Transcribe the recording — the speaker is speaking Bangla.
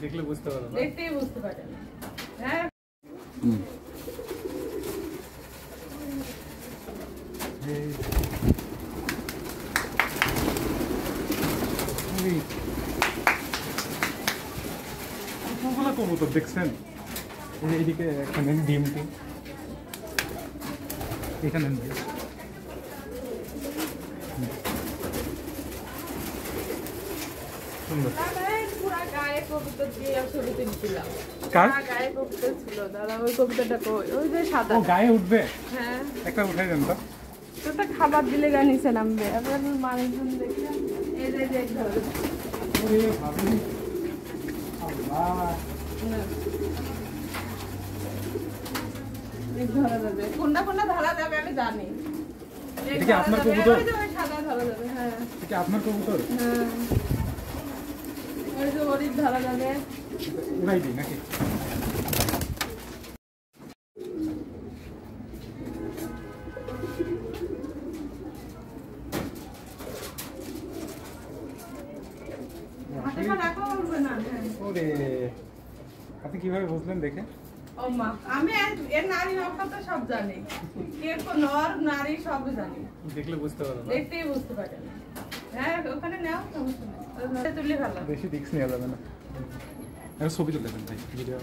দেখলে বুঝতে পারো না, দেখতেই বুঝতে পারেন। হ্যাঁ কবুতর দেখছেন? এইদিকে এখানে ডিমটি এখানে সুন্দর। গায়ে কবুতর দিয়ে ছবি তুলছিলাম। কার গায়ে কবুতর ছিল দাদা? ওই কবুতরটা কই? ওই যে সাদা। ও গায়ে উঠবে? হ্যাঁ একটা উঠাই দেন তো। তোটা খাবার দিলে গা নিচে নামবে। আবার মানুষজন দেখে এই যে যে ধরে। ওরে ভাবি আল্লাহ, এই ধরা যাবে। কোনটা কোনটা ধরা যাবে আমি জানি। এটা কি আপনার কবুতর? ওই যে ওই সাদা ধরা যাবে। হ্যাঁ এটা কি আপনার কবুতর? হ্যাঁ ওই যে ওরই ধরা যাবে। উড়াই দিই নাকি? ওরে আপনি কিভাবে বুঝলেন দেখে? ও মা, আমি এর নারী হত্যা তো সব জানি। কে কোন নর নারী সব জানি। দেখলে বুঝতে পারো না, দেখতেই বুঝতে পারেন। হ্যাঁ ওখানে নাও, সমস্যা নেই। তুলি ভালো। বেশি রিস্ক নেওয়া যাবে না। ছবি তুলে দেন ভাই, ভিডিও।